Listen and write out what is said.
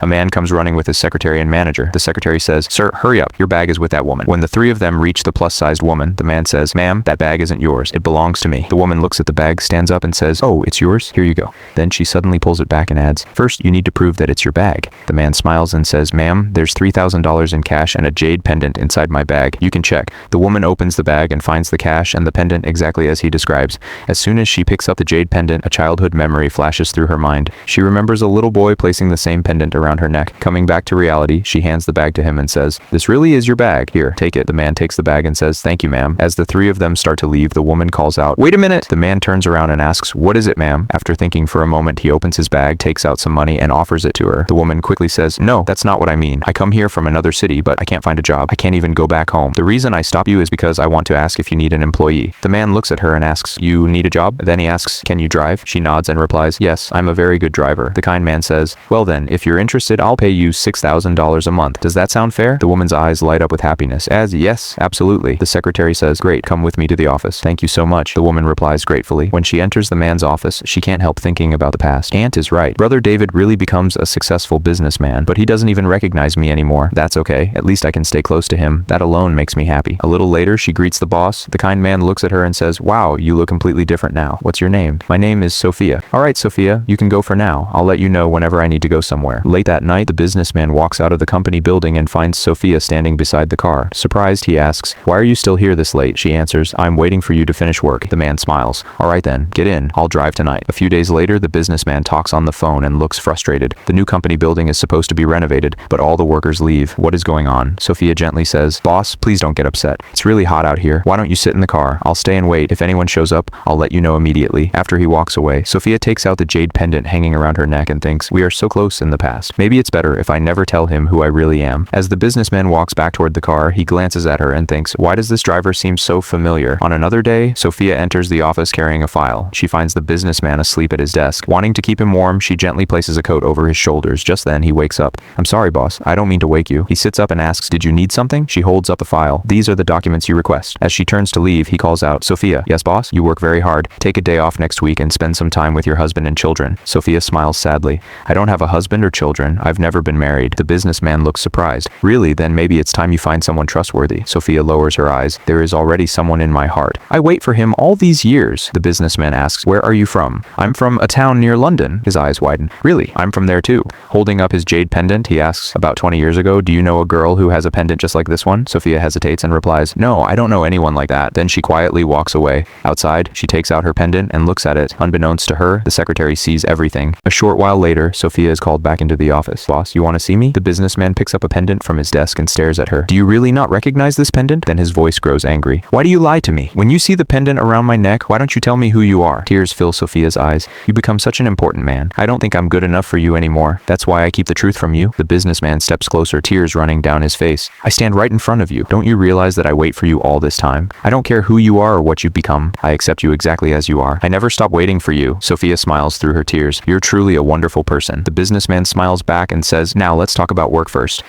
A man comes running with his secretary and manager. The secretary says, "Sir, hurry up. Your bag is with that woman." When the three of them reach the plus-sized woman, the man says, "Ma'am, that bag isn't yours. It belongs to me." The woman looks at the bag, stands up and says, "Oh, it's yours? Here you go." Then she suddenly pulls it back and adds, "First, you need to prove that it's your bag." The man smiles and says, "Ma'am, there's $3,000 in cash and a jade pendant inside my bag. You can check." The woman opens the bag and finds the cash and the pendant exactly as he describes. As soon as she picks up the jade pendant, a childhood memory flashes through her mind. She remembers a little boy placing the same pendant around her neck. Coming back to reality, she hands the bag to him and says, "This really is your bag. Here, take it." The man takes the bag and says, "Thank you, ma'am." As the three of them start to leave, the woman calls out, "Wait a minute!" The man turns around and asks, "What is it, ma'am?" After thinking for a moment, he opens his bag, takes out some money, and offers it to her. The woman quickly says, "No, that's not what I mean. I come here from another city, but I can't find a job. I can't even go back home. The reason I stop you is because I want to ask if you need an employee." The man looks at her and asks, "You need a job?" Then he asks, "Can you drive?" She nods and replies, "Yes, I'm a very good driver." The kind man says, "Well then, if you're interested, I'll pay you $6,000 a month. Does that sound fair?" The woman's eyes light up with happiness, as, "Yes, absolutely." The secretary says, "Great, come with me to the office." "Thank you so much," the woman replies gratefully. When she enters the man's office, she can't help thinking about the past. Aunt is right. Brother David really becomes a successful businessman, but he doesn't even recognize me anymore. That's okay. At least I can stay close to him. That alone makes me happy. A little later, she greets the boss. The kind man looks at her and says, "Wow, you look completely different now. What's your name?" "My name is Sophia." "All right, Sophia, you can go for now. I'll let you know whenever I need to go somewhere." Late that night, the businessman walks out of the company building and finds Sophia standing beside the car. Surprised, he asks, "Why are you still here this late?" She answers, "I'm waiting for you to finish work." The man smiles. "All right then, get in. I'll drive tonight." A few days later, the businessman talks on the phone and looks frustrated. The new company building is supposed to be renovated, but all the workers leave. What is going on? Sophia gently says, "Boss, please don't get upset. It's really hot out here. Why don't you sit in the car? I'll stay and wait. If anyone shows up, I'll let you know immediately." After he walks away, Sophia takes out the jade pendant hanging around her neck and thinks, "We are so close in the past. Maybe it's better if I never tell him who I really am." As the businessman walks back toward the car, he glances at her and thinks, "Why does this driver seem so familiar?" On another day, Sophia enters the office carrying a file. She finds the businessman asleep at his desk. Wanting to keep him warm, she gently places a coat over his shoulders. Just then, he wakes up. "I'm sorry, boss. I don't mean to wake you." He sits up and asks, "Did you need something?" She holds up the file. "These are the documents you request." As she turns to leave, he calls out, "Sophia." "Yes, boss?" "You work very hard. Take a day off next week and spend some time with your husband and children." Sophia smiles sadly. "I don't have a husband or children. I've never been married." The businessman looks surprised. "Really? Then maybe it's time you find someone trustworthy." Sophia lowers her eyes. "There is already someone in my heart. I wait for him all these years." The businessman asks, "Where are you from?" "I'm from a town near London." His eyes widen. "Really? I'm from there too." Holding up his jade pendant, he asks, "About 20 years ago, do you know a girl who has a pendant just like this one?" Sophia hesitates and replies, "No, I don't know anyone like that." Then she quietly walks away. Outside, she takes out her pendant and looks at it. Unbeknownst to her, the secretary sees everything. A short while later, Sophia is called back into the office. "Boss, you want to see me?" The businessman picks up a pendant from his desk and stares at her. "Do you really not recognize this pendant?" Then his voice grows angry. "Why do you lie to me? When you see the pendant around my neck, why don't you tell me who you are?" Tears fill Sophia's eyes. "You become such an important man. I don't think I'm good enough for you anymore. That's why I keep the truth from you." The businessman steps closer, tears running down his face. "I stand right in front of you. Don't you realize that I wait for you all this time? I don't care who you are or what you've become. I accept you exactly as you are. I never stop waiting for you." Sophia smiles through her tears. "You're truly a wonderful person." The businessman smiles back and says, "Now let's talk about work first."